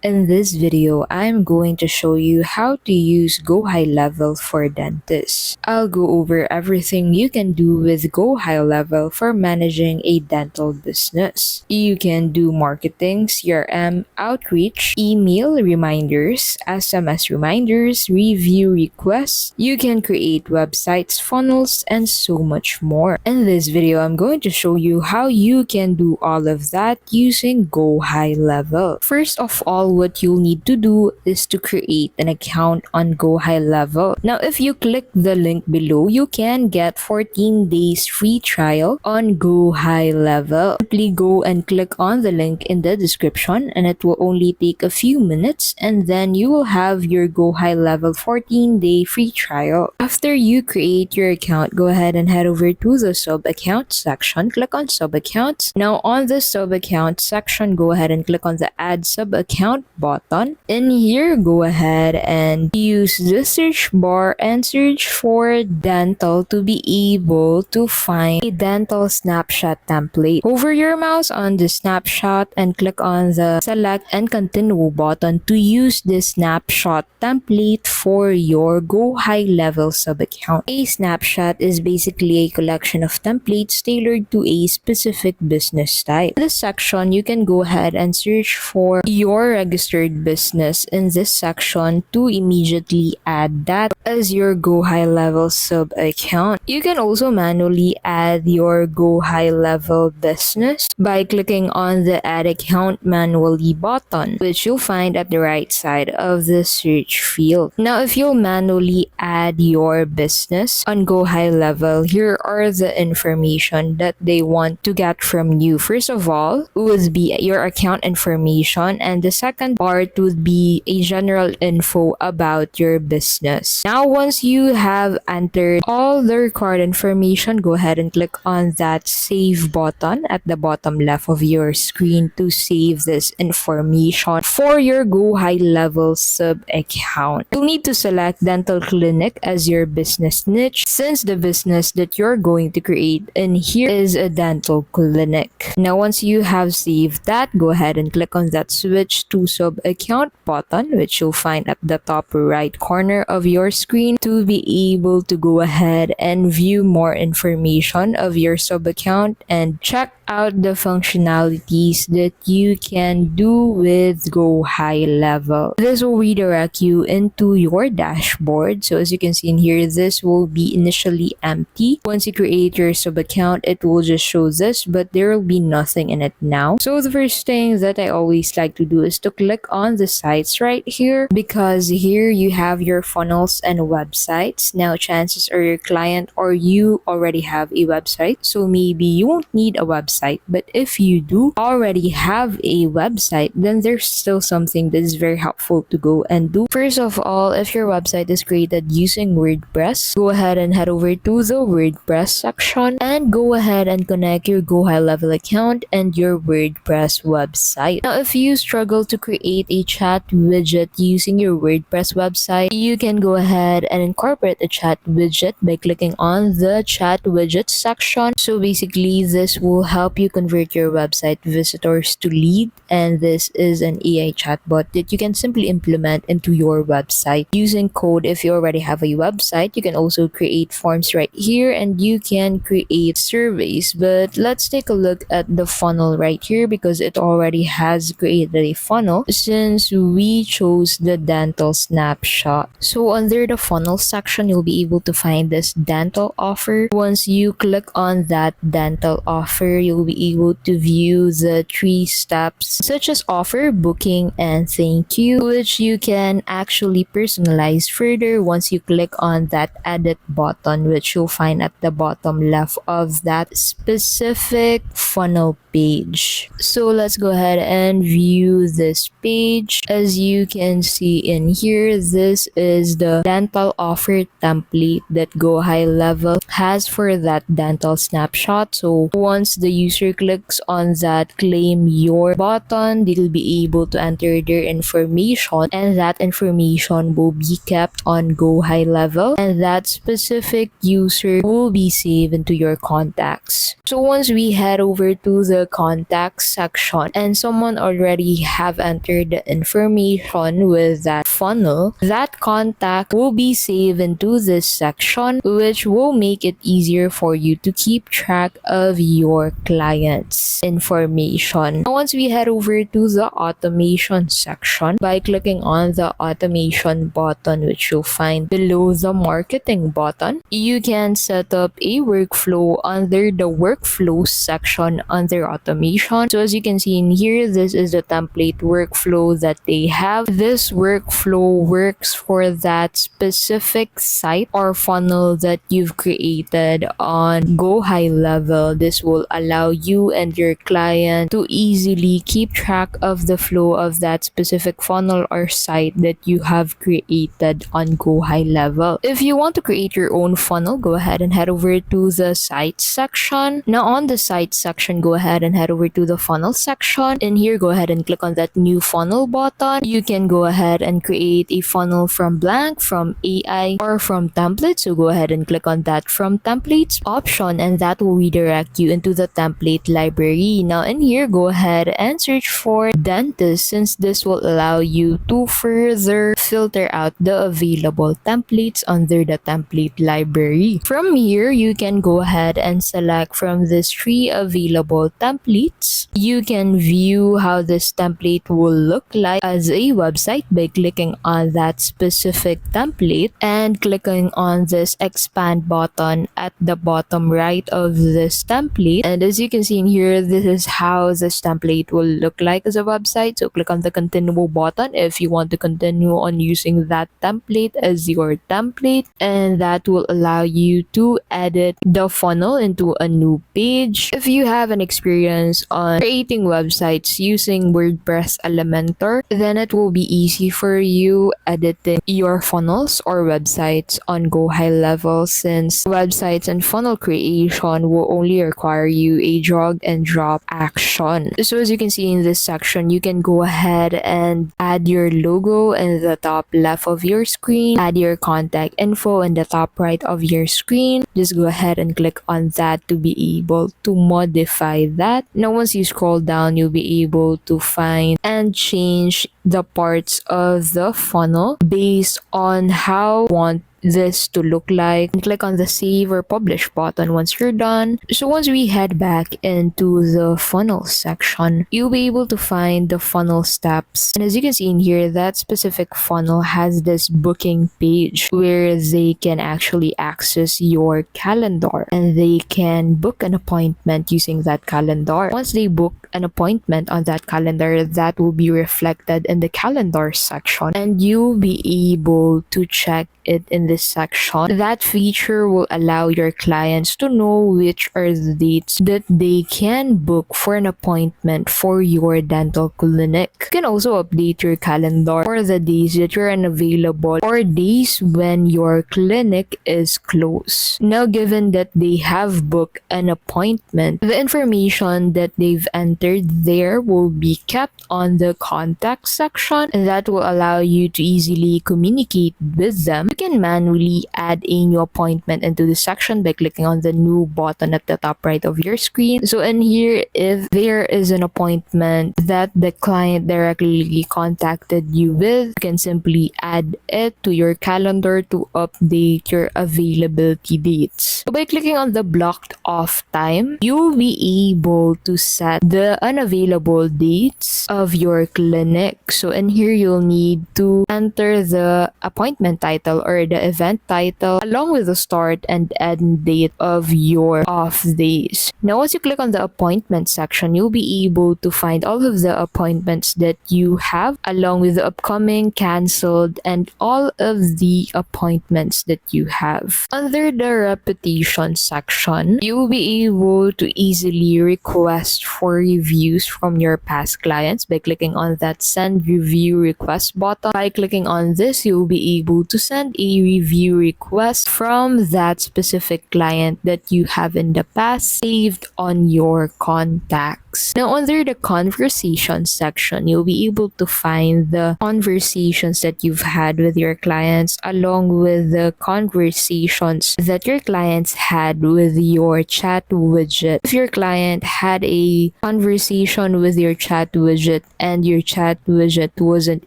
In this video, I'm going to show you how to use Go High Level for dentists. I'll go over everything you can do with Go High Level for managing a dental business. You can do marketing, CRM, outreach, email reminders, SMS reminders, review requests. You can create websites, funnels, and so much more. In this video, I'm going to show you how you can do all of that using Go High Level. First of all, what you'll need to do is to create an account on Go High Level. Now, if you click the link below, you can get 14 days free trial on Go High Level. Simply go and click on the link in the description and it will only take a few minutes and then you will have your Go High Level 14-day free trial. After you create your account, go ahead and head over to the sub account section. Click on sub accounts. Now on the sub account section, go ahead and click on the add sub account button. In here, go ahead and use the search bar and search for dental to be able to find a dental snapshot template. Hover your mouse on the snapshot and click on the select and continue button to use the snapshot template for your Go High Level sub account. A snapshot is basically a collection of templates tailored to a specific business type. In this section, you can go ahead and search for your registered business in this section to immediately add that as your Go High Level sub account. You can also manually add your Go High Level business by clicking on the add account manually button, which you'll find at the right side of the search field. Now, if you'll manually add your business on Go High Level, here are the information that they want to get from you. First of all, would be your account information, and the second part would be a general info about your business. Now, once you have entered all the required information, go ahead and click on that save button at the bottom left of your screen to save this information for your Go High Level sub account. You'll need to select dental clinic as your business niche since the business that you're going to create in here is a dental clinic. Now, once you have saved that, go ahead and click on that switch to sub account button, which you'll find at the top right corner of your screen, to be able to go ahead and view more information of your sub account and check out the functionalities that you can do with Go High Level. This will redirect you into your dashboard. So as you can see in here, this will be initially empty. Once you create your sub account, it will just show this, but there will be nothing in it now. So the first thing that I always like to do is to click on the sites right here, because here you have your funnels and websites. Now, chances are your client or you already have a website, so maybe you won't need a website. But if you do already have a website, then there's still something that is very helpful to go and do. First of all, if your website is created using WordPress, go ahead and head over to the WordPress section and go ahead and connect your Go High Level account and your WordPress website. Now, if you struggle to create a chat widget using your WordPress website, you can go ahead and incorporate a chat widget by clicking on the chat widget section. So basically, this will help you convert your website visitors to lead, and this is an AI chatbot that you can simply implement into your website using code. If you already have a website, you can also create forms right here and you can create surveys. But let's take a look at the funnel right here, because it already has created a funnel since we chose the dental snapshot. So under the funnel section, you'll be able to find this dental offer. Once you click on that dental offer, you'll be able to view the 3 steps such as offer, booking, and thank you, which you can actually personalize further once you click on that edit button, which you'll find at the bottom left of that specific funnel page. So let's go ahead and view this page. As you can see in here, this is the dental offer template that Go High Level has for that dental snapshot snapshot. So once the user clicks on that claim your button, they'll be able to enter their information, and that information will be kept on Go High Level, and that specific user will be saved into your contacts. So once we head over to the contacts section and someone already have entered the information with that funnel, that contact will be saved into this section, which will make it easier for you to keep track of your clients' information. Now, once we head over to the automation section, by clicking on the automation button, which you'll find below the marketing button, you can set up a workflow under the workflows section under automation. So as you can see in here, this is the template workflow that they have. This workflow works for that specific site or funnel that you've created on Go High Level. This will allow you and your client to easily keep track of the flow of that specific funnel or site that you have created on Go High Level. If you want to create your own funnel, go ahead and head over to the site section. Now on the site section, go ahead and head over to the funnel section. In here, go ahead and click on that new funnel button. You can go ahead and create a funnel from blank, from AI, or from templates. So go ahead and click on that from templates option, and that will redirect you into the template library. Now in here, go ahead and search for dentist, since this will allow you to further filter out the available templates under the template library. From here, you can go ahead and select from these 3 available templates. You can view how this template will look like as a website by clicking on that specific template and clicking on this expand button at the bottom right of this template. And as you can see in here, this is how this template will look like as a website. So click on the continue button if you want to continue on using that template as your template, and that will allow you to edit the funnel into a new page. If you have an experience on creating websites using WordPress Elementor, then it will be easy for you editing your funnels or websites on Go High Level, since websites and funnel creation will only require you a drag and drop action. So as you can see in this section, you can go ahead and add your logo in the top left of your screen, add your contact info in the top right of your screen. Just go ahead and click on that to be able to modify that. Now once you scroll down, you'll be able to find and change the parts of the funnel based on how you want this to look like, and click on the save or publish button once you're done. So once we head back into the funnel section, you'll be able to find the funnel steps. And as you can see in here, that specific funnel has this booking page where they can actually access your calendar and they can book an appointment using that calendar. Once they book an appointment on that calendar, that will be reflected in the calendar section, and you'll be able to check it in this section. That feature will allow your clients to know which are the dates that they can book for an appointment for your dental clinic. You can also update your calendar for the days that you're unavailable or days when your clinic is closed. Now, given that they have booked an appointment, the information that they've entered there will be kept on the contact section, and that will allow you to easily communicate with them. You can manually add a new appointment into the section by clicking on the new button at the top right of your screen. So in here, if there is an appointment that the client directly contacted you with, you can simply add it to your calendar to update your availability dates. So by clicking on the blocked off time, you'll be able to set the unavailable dates of your clinic. So in here, you'll need to enter the appointment title or the event title along with the start and end date of your off days. Now, once you click on the appointment section, you'll be able to find all of the appointments that you have along with the upcoming, canceled, and all of the appointments that you have. Under the repetition section, you'll be able to easily request for reviews from your past clients by clicking on that send send review request button. By clicking on this, you'll be able to send a review request from that specific client that you have in the past saved on your contacts. Now, under the conversation section, you'll be able to find the conversations that you've had with your clients along with the conversations that your clients had with your chat widget. If your client had a conversation with your chat widget and your chat widget wasn't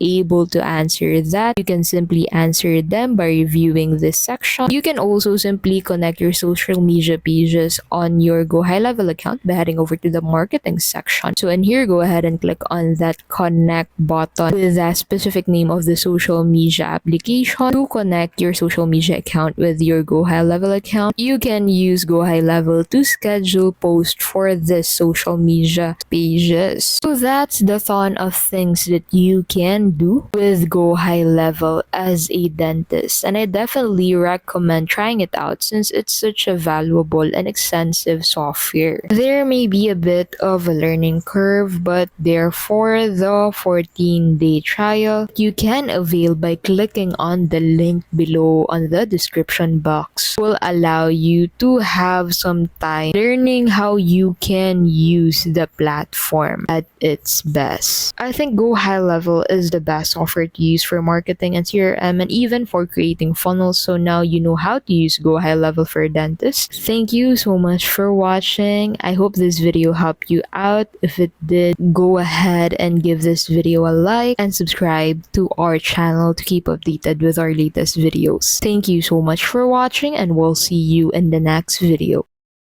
able to answer that, you can simply answer them by reviewing this section. You can also simply connect your social media pages on your Go High Level account by heading over to the marketing section. So in here, go ahead and click on that connect button with that specific name of the social media application to connect your social media account with your Go High Level account. You can use Go High Level to schedule posts for this social media pages. So that's the ton of things that you can do with Go High Level as a dentist, and I definitely recommend trying it out since it's such a valuable and extensive software. There may be a bit of a learning curve, but therefore the 14-day trial you can avail by clicking on the link below on the description box will allow you to have some time learning how you can use the platform at its best. I think Go High Level is the best software to use for marketing and CRM and even for creating funnels. So now you know how to use Go High Level for dentists. Thank you so much for watching. I hope this video helped you out. If it did, go ahead and give this video a like and subscribe to our channel to keep updated with our latest videos. Thank you so much for watching, and we'll see you in the next video.